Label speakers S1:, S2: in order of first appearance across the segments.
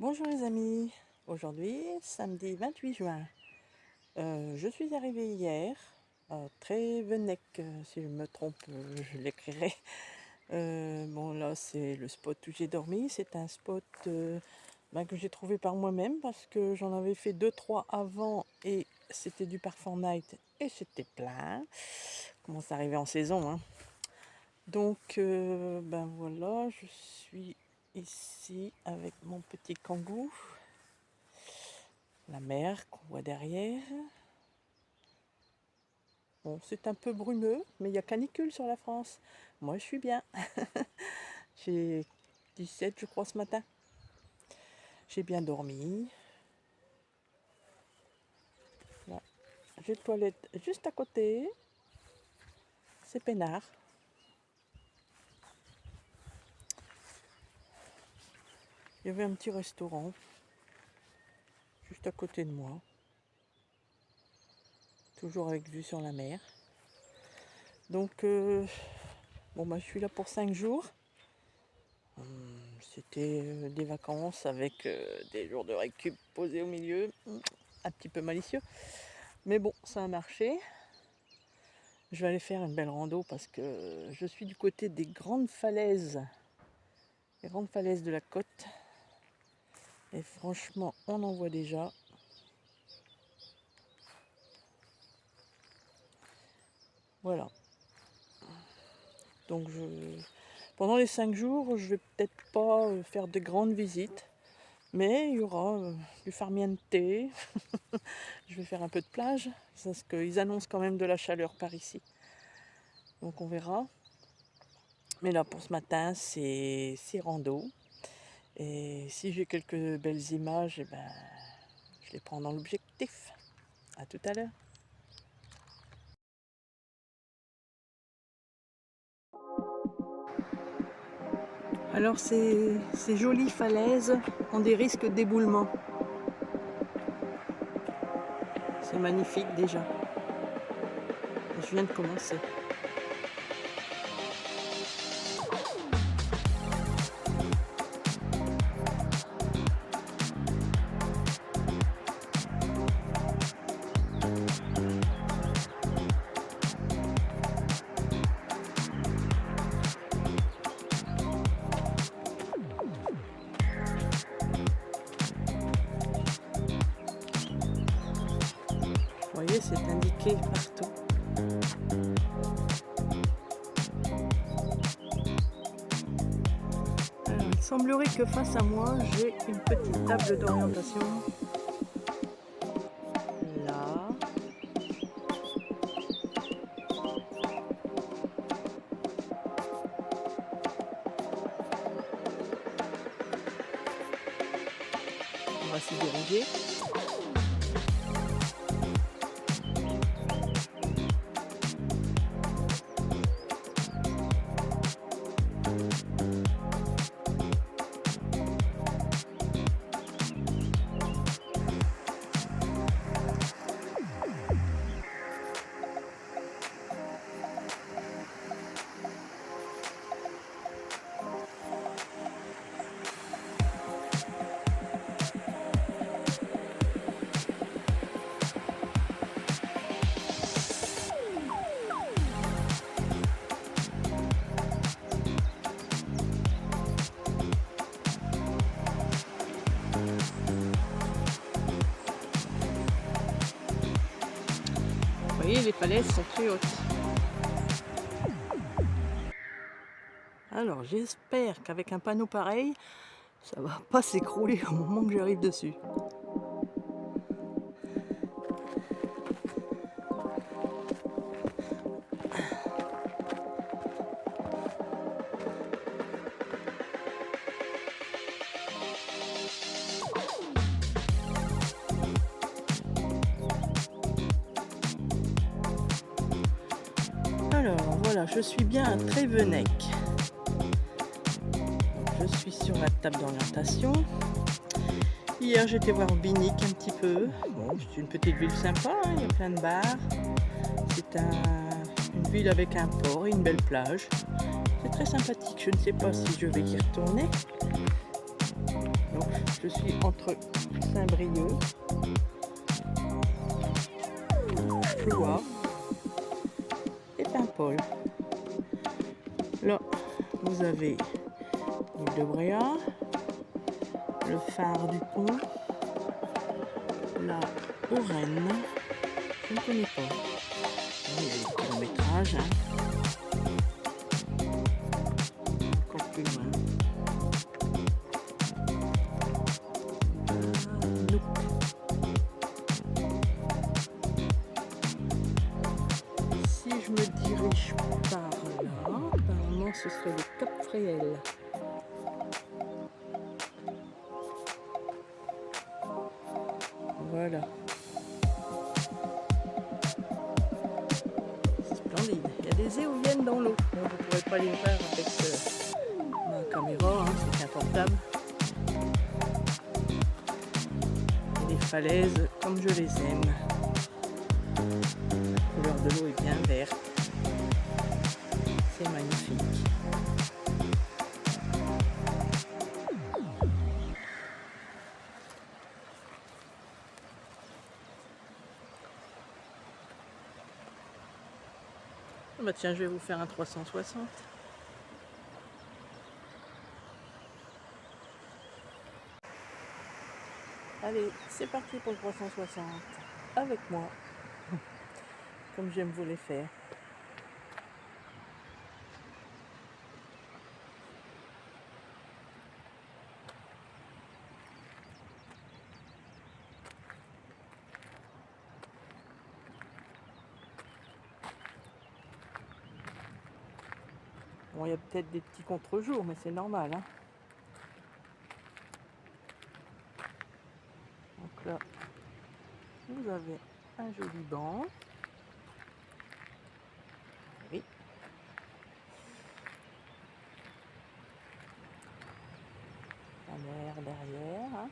S1: Bonjour les amis, aujourd'hui samedi 28 juin. Je suis arrivée hier à Trévenec, si je me trompe, je l'écrirai. Bon là c'est le spot où j'ai dormi, c'est un spot que j'ai trouvé par moi-même parce que j'en avais fait 2-3 avant et c'était du Parfort Night et c'était plein. Commence à arriver en saison, hein. Donc ben voilà, je suis ici avec mon petit kangou. La mer qu'on voit derrière. Bon, c'est un peu brumeux, mais il y a canicule sur la France. Moi, je suis bien. J'ai 17, je crois, ce matin. J'ai bien dormi. Là, j'ai les toilettes juste à côté. C'est peinard. Il y avait un petit restaurant juste à côté de moi. Toujours avec vue sur la mer. Donc, bon, je suis là pour 5 jours. C'était des vacances avec des jours de récup posés au milieu. Un petit peu malicieux. Mais bon, ça a marché. Je vais aller faire une belle rando parce que je suis du côté des grandes falaises. Les grandes falaises de la côte. Et franchement, on en voit déjà. Voilà. Donc pendant les 5 jours, je vais peut-être pas faire de grandes visites. Mais il y aura du farniente. Je vais faire un peu de plage. Parce qu'ils annoncent quand même de la chaleur par ici. Donc on verra. Mais là pour ce matin, c'est rando. Et si j'ai quelques belles images, eh ben, je les prends dans l'objectif. À tout à l'heure. Alors ces jolies falaises ont des risques d'éboulement. C'est magnifique déjà. Je viens de commencer. Vous voyez, c'est indiqué partout. Alors, il semblerait que face à moi, j'ai une petite table d'orientation. Là. On va s'y diriger. Vous voyez, les falaises sont très hautes. Alors j'espère qu'avec un panneau pareil, ça va pas s'écrouler au moment que j'arrive dessus. Alors voilà, je suis bien à Trévenec. Je suis sur la table d'orientation. Hier j'étais voir Binic un petit peu. Bon, c'est une petite ville sympa, hein, il y a plein de bars. C'est une ville avec un port et une belle plage. C'est très sympathique, je ne sais pas si je vais y retourner. Donc Je suis entre Saint-Brieuc, Blois et Paimpol. Là, vous avez l'île de Bréhat, le phare du pont, la Haut-Renne, je ne connais pas. Il y a le kilométrage, encore plus loin. Si je me dirige par là, apparemment ce serait le Cap Fréhel. Voilà. C'est splendide. Il y a des éoliennes dans l'eau. Bon, vous ne pourrez pas les voir avec ma caméra, c'est qu'un portable. Et les falaises comme je les aime. La couleur de l'eau est bien verte. C'est magnifique. Bah tiens, je vais vous faire un 360. Allez, c'est parti pour le 360. Avec moi. Comme j'aime vous les faire. Bon, il y a peut-être des petits contre-jours, mais c'est normal. Hein. Donc là, vous avez un joli banc. Oui. La mer derrière. Hein.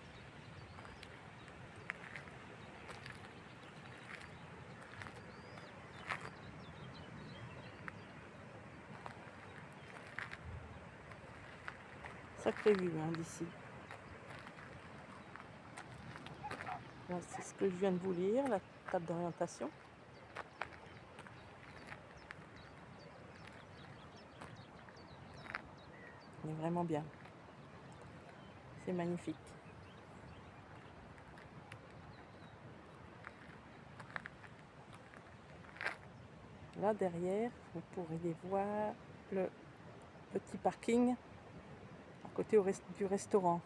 S1: Sacrée vue d'ici. C'est ce que je viens de vous lire, la table d'orientation. On est vraiment bien. C'est magnifique. Là derrière, vous pourriez voir le petit parking à côté du restaurant.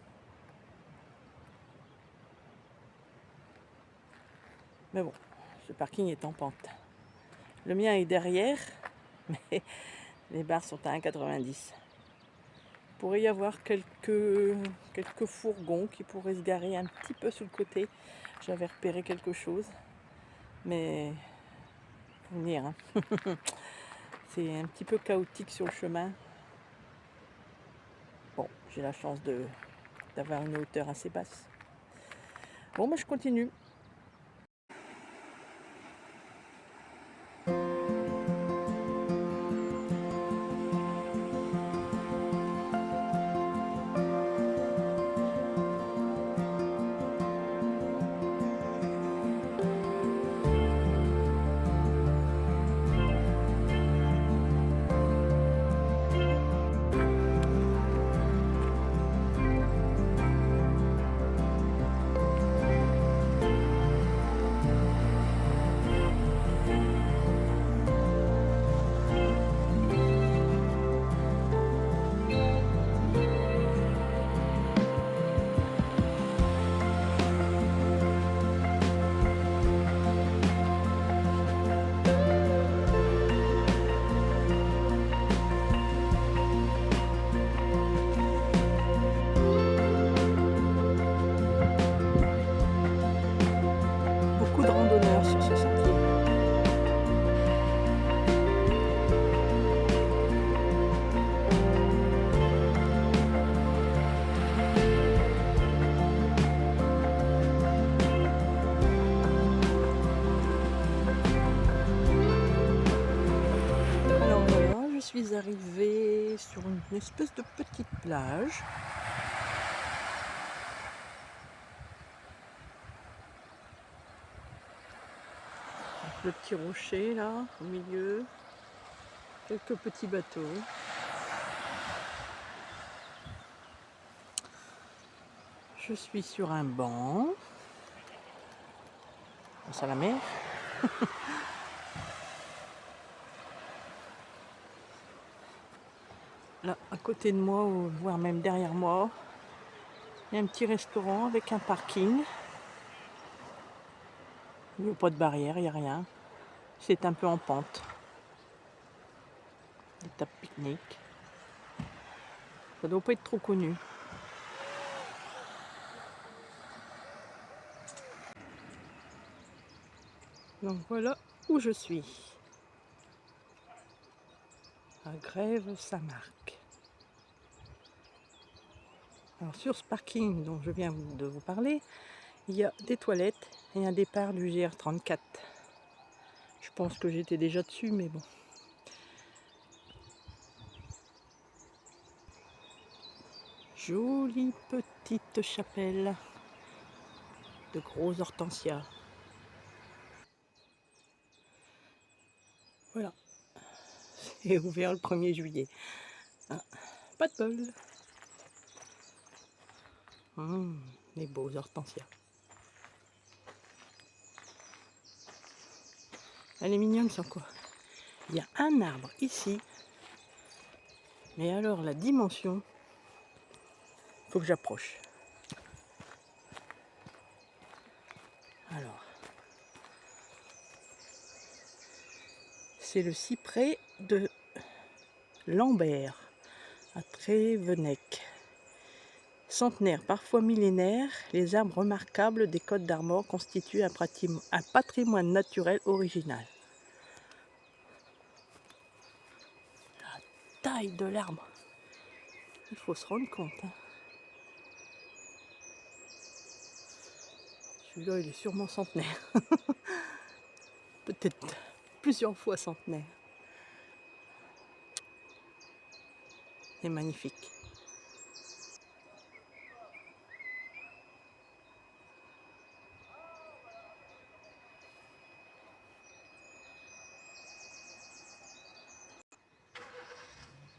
S1: Mais bon, ce parking est en pente. Le mien est derrière, mais les barres sont à 1,90 €. Il pourrait y avoir quelques fourgons qui pourraient se garer un petit peu sur le côté. J'avais repéré quelque chose, mais faut venir. Hein. C'est un petit peu chaotique sur le chemin. Bon, j'ai la chance d'avoir une hauteur assez basse. Bon, moi je continue. De randonneurs sur ce sentier. Alors voilà, je suis arrivée sur une espèce de petite plage. Le petit rocher là, au milieu. Quelques petits bateaux. Je suis sur un banc. Face à la mer. Là, à côté de moi, ou voire même derrière moi, il y a un petit restaurant avec un parking. Il n'y a pas de barrière, il n'y a rien. C'est un peu en pente. Des tables pique-nique. Ça doit pas être trop connu. Donc voilà où je suis. À Grève-Saint-Marc. Alors sur ce parking dont je viens de vous parler, il y a des toilettes et un départ du GR34. Je pense que j'étais déjà dessus, mais bon. Jolie petite chapelle de gros hortensias. Voilà, c'est ouvert le 1er juillet. Ah, pas de bol. Les beaux hortensias. Elle est mignonne sans quoi. Il y a un arbre ici. Mais alors la dimension, faut que j'approche. Alors, c'est le cyprès de Lambert à Trévenec. Centenaire, parfois millénaire, les arbres remarquables des Côtes d'Armor constituent un patrimoine naturel original. La taille de l'arbre, il faut se rendre compte. Celui-là, il est sûrement centenaire. Peut-être plusieurs fois centenaire. C'est magnifique.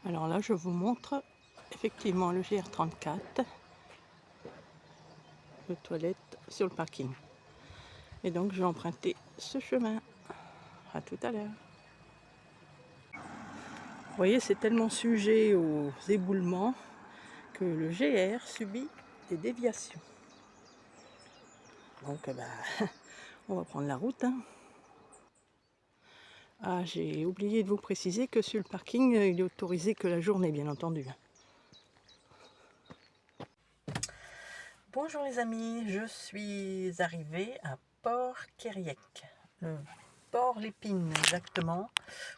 S1: Alors là, je vous montre effectivement le GR34, le toilette sur le parking. Et donc, je vais emprunter ce chemin. À tout à l'heure. Vous voyez, c'est tellement sujet aux éboulements que le GR subit des déviations. Donc, on va prendre la route. Ah, j'ai oublié de vous préciser que sur le parking, il est autorisé que la journée, bien entendu. Bonjour les amis, je suis arrivée à Port-Kériec, le Port Lépine exactement.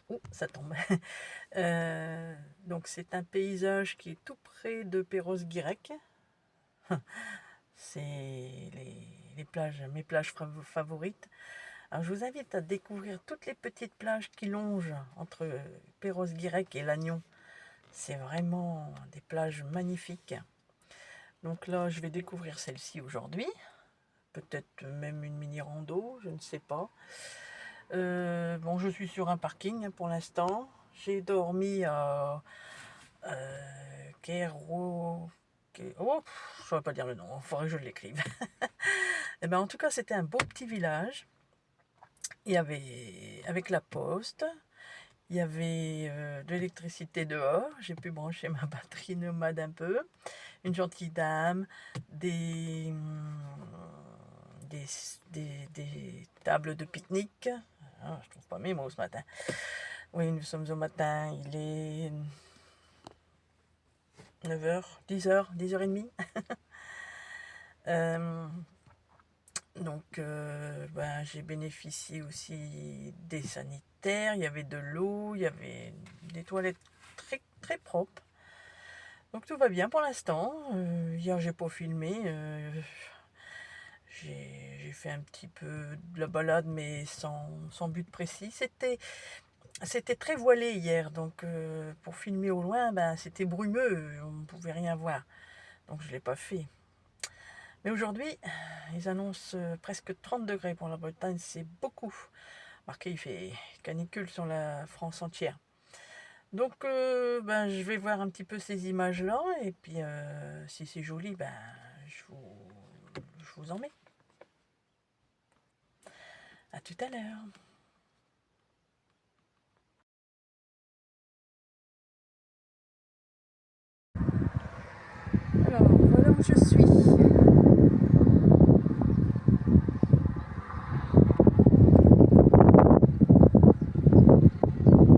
S1: Oh, ça tombe. Donc c'est un paysage qui est tout près de Perros-Guirec. C'est les plages, mes plages favorites. Alors je vous invite à découvrir toutes les petites plages qui longent entre Perros-Guirec et Lannion. C'est vraiment des plages magnifiques. Donc là, je vais découvrir celle-ci aujourd'hui. Peut-être même une mini rando, je ne sais pas. Bon, je suis sur un parking pour l'instant. J'ai dormi à Kero. Oh, je ne saurais pas dire le nom, il faudrait que je l'écrive. Et ben, en tout cas, c'était un beau petit village. Il y avait, avec la poste, il y avait de l'électricité dehors. J'ai pu brancher ma batterie nomade un peu. Une gentille dame, des tables de pique-nique. Ah, je trouve pas mes mots ce matin. Oui, nous sommes au matin, il est 9h, 10h, 10h30. Donc, j'ai bénéficié aussi des sanitaires, il y avait de l'eau, il y avait des toilettes très, très propres. Donc tout va bien pour l'instant. Hier, j'ai pas filmé. J'ai fait un petit peu de la balade, mais sans but précis. C'était très voilé hier, donc pour filmer au loin, c'était brumeux, on ne pouvait rien voir. Donc je ne l'ai pas fait. Mais aujourd'hui, ils annoncent presque 30 degrés pour la Bretagne, c'est beaucoup. Marqué, il fait canicule sur la France entière. Donc, je vais voir un petit peu ces images-là, et puis si c'est joli, je vous en mets. À tout à l'heure. Alors, voilà où je suis.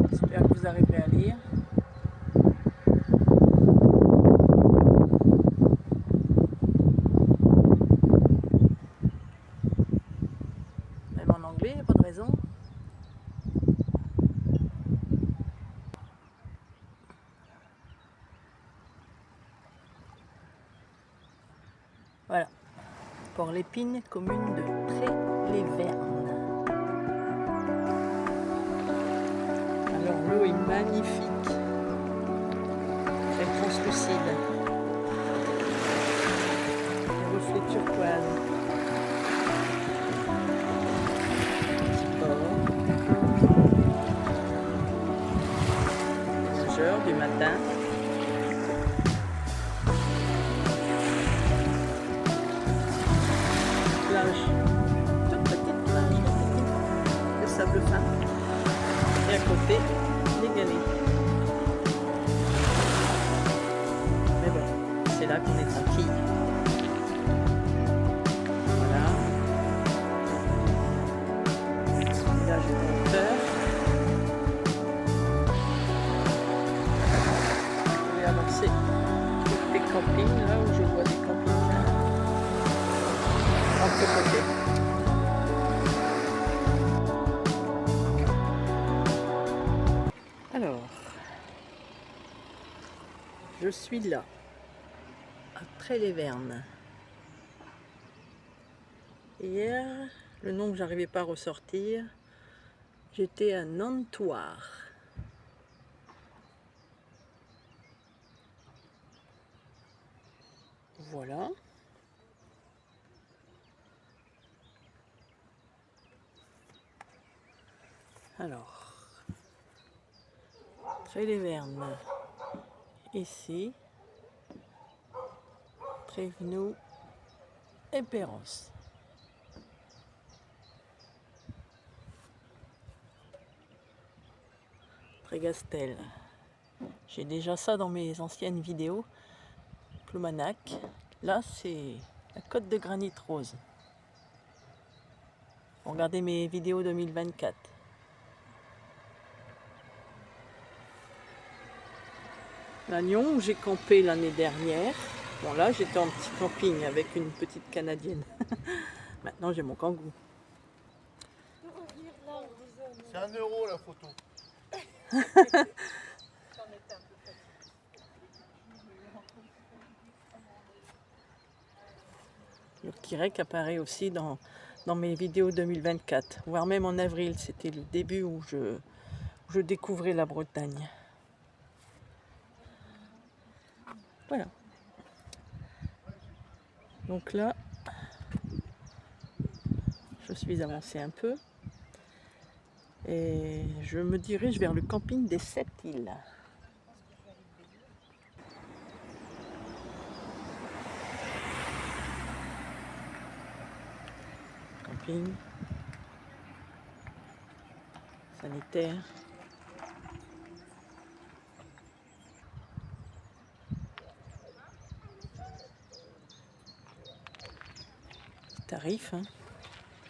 S1: J'espère que vous arriverez à lire. Même en anglais, il n'y a pas de raison. Voilà. Port l'Épine, commune de Pré-les-Vernes. Alors l'eau est magnifique, très translucide, des reflets turquoise. Petit port, 11h du matin. Plage, toute petite plage, de sable fin, et à côté les galets. Mais bon, c'est là qu'on est tranquille. Voilà. Village de hauteur. Je vais avancer côté camping, là où je vois des campings entre côtés. Alors, je suis là, à Pré-les-Vernes. Hier, le nom que j'arrivais pas à ressortir, j'étais à Nantoire. Voilà. Alors, Pré-les-Vernes, ici, Trévenoud et Perros. Trégastel. J'ai déjà ça dans mes anciennes vidéos. Ploumanac. Là, c'est la côte de granit rose. Regardez mes vidéos 2024. Lannion, où j'ai campé l'année dernière. Bon, là, j'étais en petit camping avec une petite Canadienne. Maintenant, j'ai mon kangou.
S2: C'est 1 € la photo.
S1: Le Kirek apparaît aussi dans mes vidéos 2024, voire même en avril. C'était le début où je découvrais la Bretagne. Voilà. Donc là, je suis avancée un peu et je me dirige vers le camping des 7 îles. Camping sanitaire. Tarif, hein,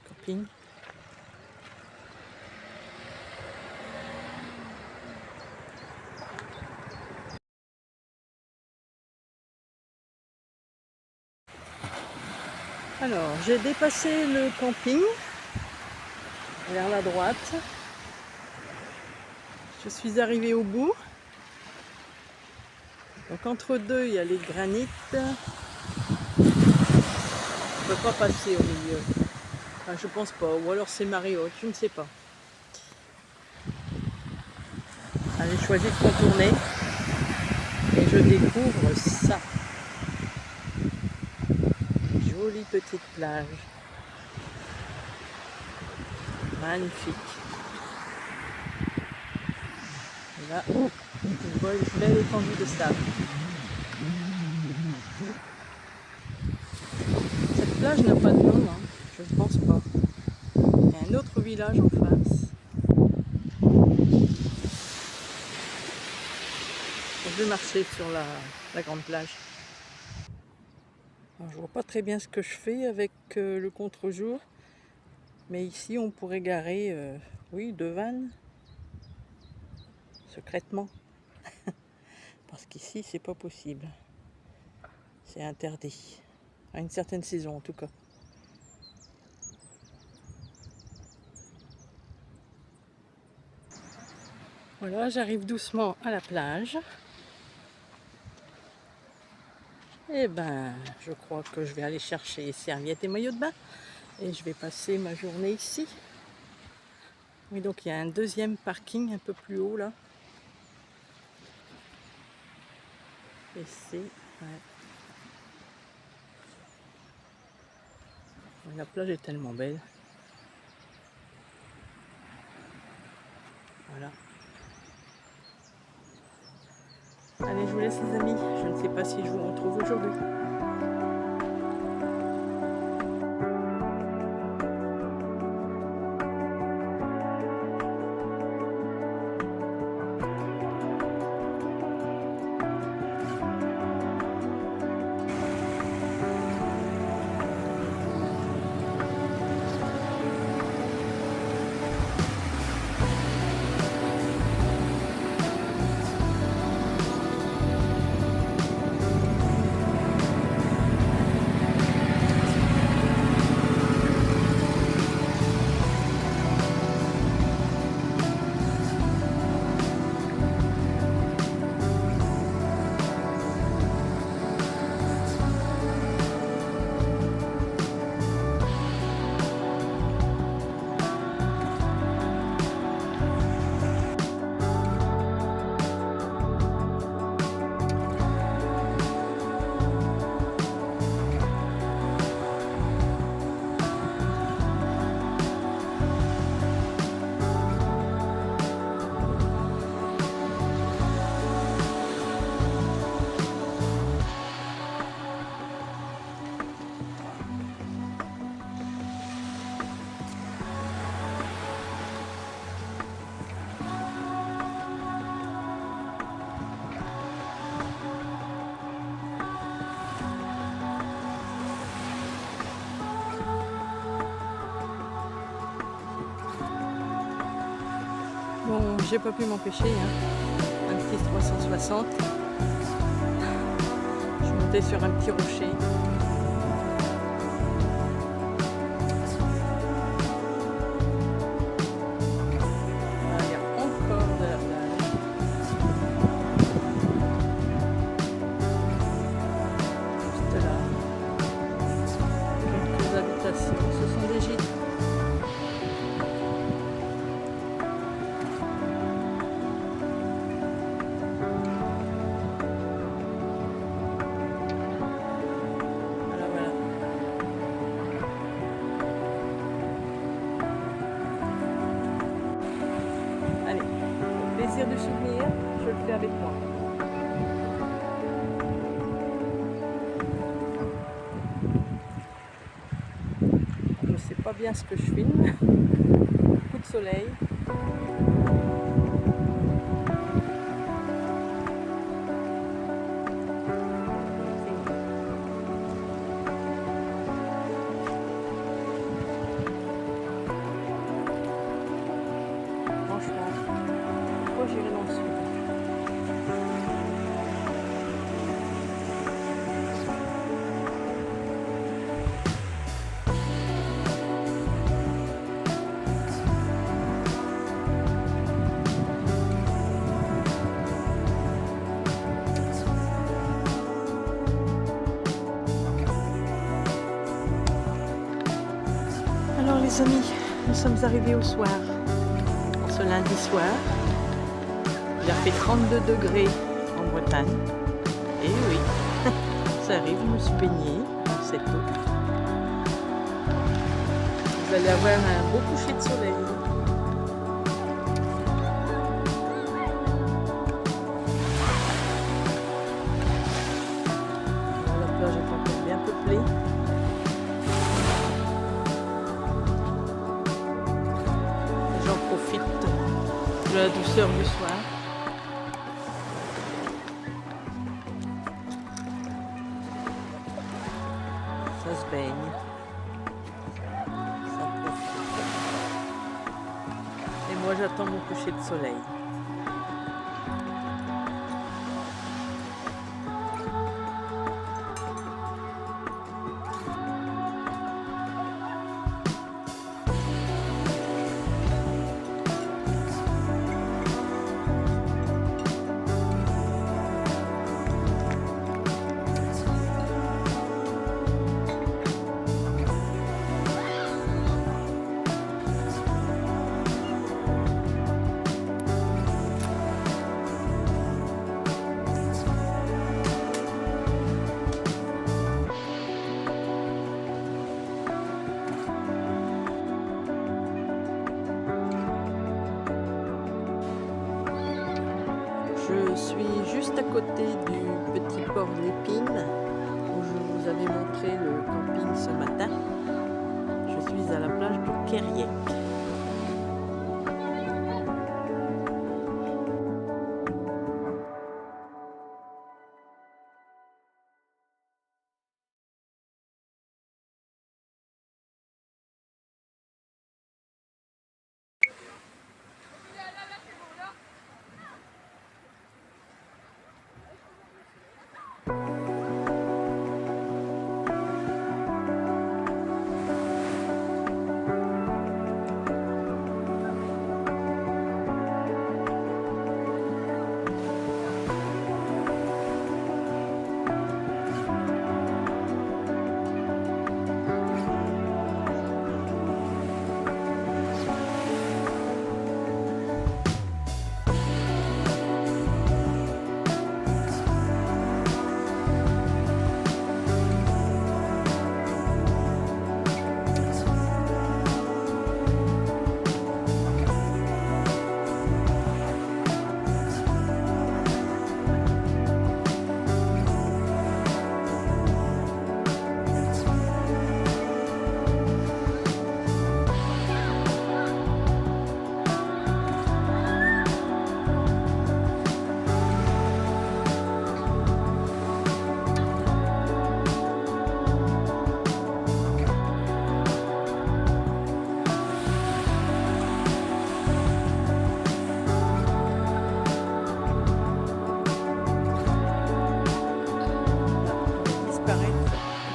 S1: camping. Alors, j'ai dépassé le camping vers la droite. Je suis arrivée au bout. Donc entre deux, il y a les granites. Je ne peux pas passer au milieu. Enfin, je pense pas. Ou alors c'est marée haute, je ne sais pas. J'ai choisi de contourner. Et je découvre ça. Jolie petite plage. Magnifique. Voilà, une belle étendue de sable. Cette plage n'a pas de nom, hein. Je ne pense pas. Il y a un autre village en face. Je vais marcher sur la grande plage. Alors, je vois pas très bien ce que je fais avec le contre-jour. Mais ici, on pourrait garer, oui, 2 vannes. Secrètement. Parce qu'ici, c'est pas possible. C'est interdit. À une certaine saison, en tout cas. Voilà, j'arrive doucement à la plage. Et ben, je crois que je vais aller chercher serviettes et maillots de bain. Et je vais passer ma journée ici. Oui, donc il y a un deuxième parking un peu plus haut là. Et c'est... Ouais. La plage est tellement belle. Voilà. Allez, je vous laisse les amis. Je ne sais pas si je vous retrouve aujourd'hui. Bon, j'ai pas pu m'empêcher, hein. Un petit 360. Je suis montée sur un petit rocher. Ah, il y a encore de la plage. Juste là. Quelques habitations, ce sont des gîtes. Plaisir de souvenir, je le fais avec moi. Je ne sais pas bien ce que je filme. Coup de soleil. Franchement, pourquoi j'irai dans le sud? Alors les amis, nous sommes arrivés au soir, ce lundi soir. Il a fait 32 degrés en Bretagne. Et oui, ça arrive, je me suis baignée dans cette eau. Vous allez avoir un beau coucher de soleil. la douceur du soir. Ça se baigne. Ça profite. Et moi j'attends mon coucher de soleil. Je suis juste à côté du petit port de l'Épine où je vous avais montré le camping ce matin. Je suis à la plage de Kerriec.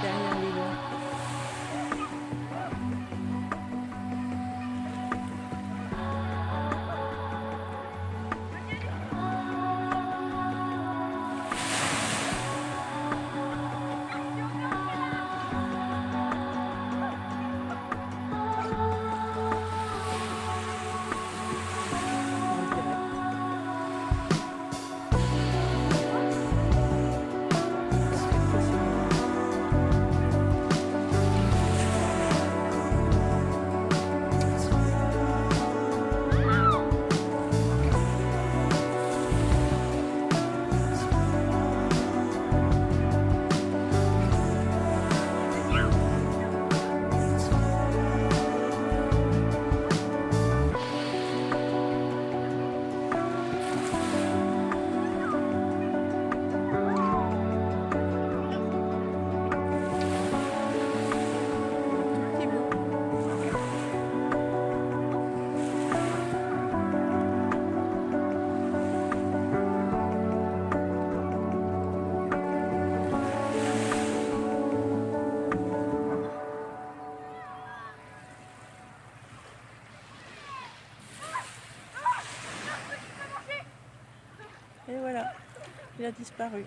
S1: Derrière les lois. Et voilà, il a disparu.